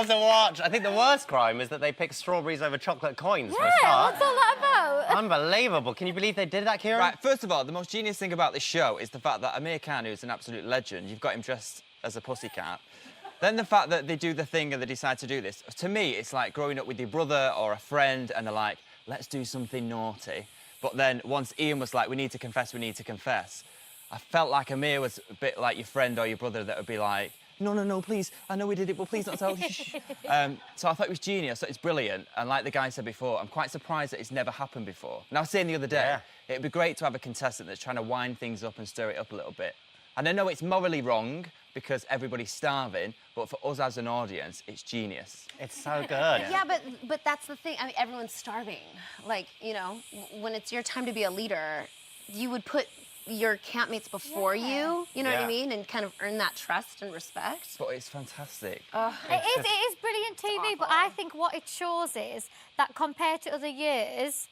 cool to watch. I think the worst crime is that they pick strawberries over chocolate coins for a Yeah, start. what's all that about? Unbelievable. Can you believe they did that, Kieron? Right, first of all, the most genius thing about this show is the fact that Amir Khan, who's an absolute legend, you've got him dressed as a pussycat. Then the fact that they do the thing and they decide to do this, to me, it's like growing up with your brother or a friend and they're like, let's do something naughty. But then once Iain was like, we need to confess, I felt like Amir was a bit like your friend or your brother that would be like, no, please, I know we did it, but please don't tell. Shh. So I thought it was genius, it's brilliant. And like the guy said before, I'm quite surprised that it's never happened before. And I was saying the other day, it'd be great to have a contestant that's trying to wind things up and stir it up a little bit. And I know it's morally wrong because everybody's starving, but for us as an audience, it's genius. It's so good. Yeah, but that's the thing. I mean, everyone's starving. Like, you know, when it's your time to be a leader, you would put your campmates before you know what I mean, and kind of earn that trust and respect. But it's fantastic. It is brilliant TV, but I think what it shows is that compared to other years,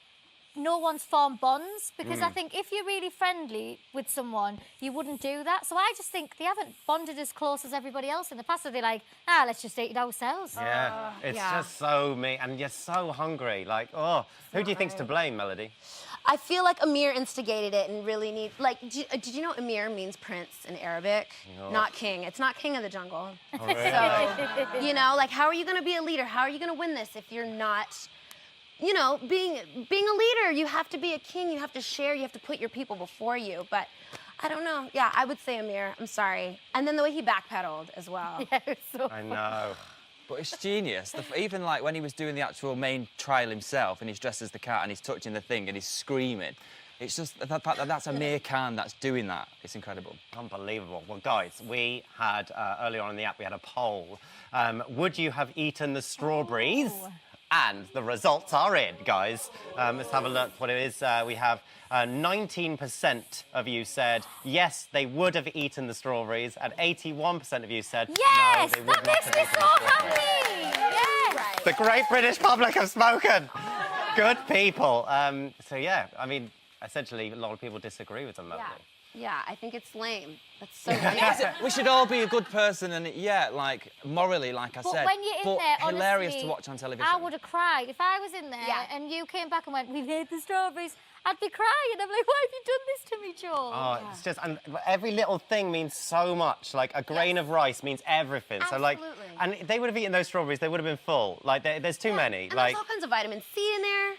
no one's formed bonds, because I think if you're really friendly with someone, you wouldn't do that. So I just think they haven't bonded as close as everybody else in the past. So they're like, let's just eat it ourselves. Yeah, it's just so mean, and you're so hungry. Like, who do you think's to blame, Melody? I feel like Amir instigated it and really need, like, did you know Amir means prince in Arabic? No. Not king. It's not king of the jungle. Oh, really? So, you know, like, how are you going to be a leader? How are you going to win this if you're not, you know, being a leader? You have to be a king. You have to share. You have to put your people before you. But I don't know. Yeah, I would say Amir. I'm sorry. And then the way he backpedaled as well. Yeah, it was so I know. But it's genius. Even like when he was doing the actual main trial himself and he's dressed as the cat and he's touching the thing and he's screaming, it's just the fact that that's Amir Khan that's doing that. It's incredible. Unbelievable. Well, guys, we had, earlier on in the app, we had a poll. Would you have eaten the strawberries? And the results are in, guys. Let's have a look what it is. We have 19% of you said, yes, they would have eaten the strawberries, and 81% of you said, yes, no, they would not that have makes me eaten so the strawberries. happy. Yes. The great British public have spoken. Good people. So, yeah, I mean, essentially, a lot of people disagree with them, Melody. Yeah, I think it's lame. That's so lame. We should all be a good person and, like, morally, like I said. When you're in there, hilarious honestly, to watch on television. I would have cried. If I was in there and you came back and went, we made the strawberries, I'd be crying. I'm like, why have you done this to me, Joel? Oh, it's just, and every little thing means so much. Like, a grain of rice means everything. Absolutely. So, like, and if they would have eaten those strawberries, they would have been full. Like, there's too many. And Like, there's all kinds of vitamin C in there.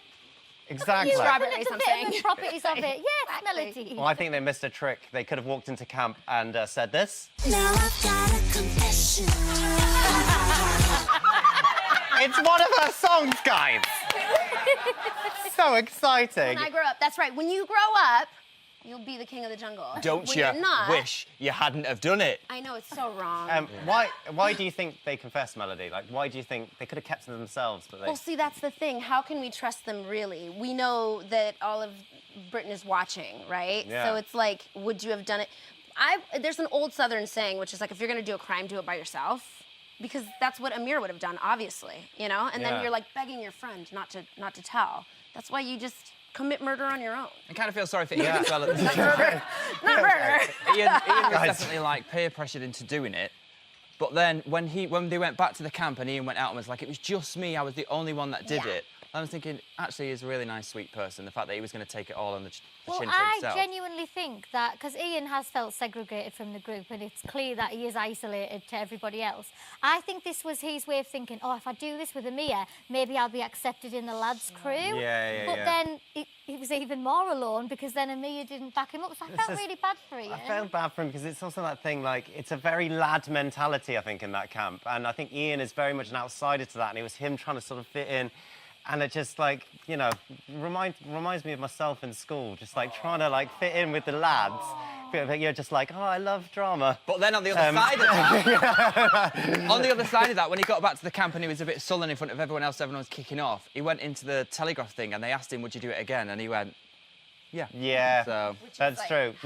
exactly. Strawberries, The I'm vitamin saying. properties of it. Yes, Melody. Well, I think they missed a trick. They could have walked into camp and said this. Now I've got a confession. It's one of her songs, guys. So exciting. When I grow up, that's right. When you grow up, you'll be the king of the jungle. Don't when you you're not, wish you hadn't have done it? I know, it's so wrong. Why do you think they confessed, Melody? Like, why do you think they could have kept it to themselves? But they... Well, see, that's the thing. How can we trust them, really? We know that all of Britain is watching, right? Yeah. So it's like, would you have done it? There's an old Southern saying, which is like, if you're going to do a crime, do it by yourself. Because that's what Amir would have done, obviously, you know? And then you're, like, begging your friend not to tell. That's why you just commit murder on your own. I kind of feel sorry for Ian as well at the Not murder. Not murder. Ian was definitely like peer pressured into doing it. But then when they went back to the camp and Ian went out and was like, it was just me, I was the only one that did it. I was thinking, actually, he's a really nice, sweet person. The fact that he was going to take it all on the chin for himself. I genuinely think that, because Iain has felt segregated from the group and it's clear that he is isolated to everybody else, I think this was his way of thinking, if I do this with Amir, maybe I'll be accepted in the lads' crew. But then he was even more alone because then Amir didn't back him up. So I felt really bad for Iain. I felt bad for him because it's also that thing, like, it's a very lad mentality, I think, in that camp. And I think Iain is very much an outsider to that, and it was him trying to sort of fit in. And it just, like, you know, reminds me of myself in school, just, like, trying to, like, fit in with the lads. But you're just like, I love drama. But then on the other side of that, on the other side of that, when he got back to the camp and he was a bit sullen in front of everyone else, everyone was kicking off, he went into the Telegraph thing and they asked him, would you do it again? And he went, yeah. Yeah, So that's true.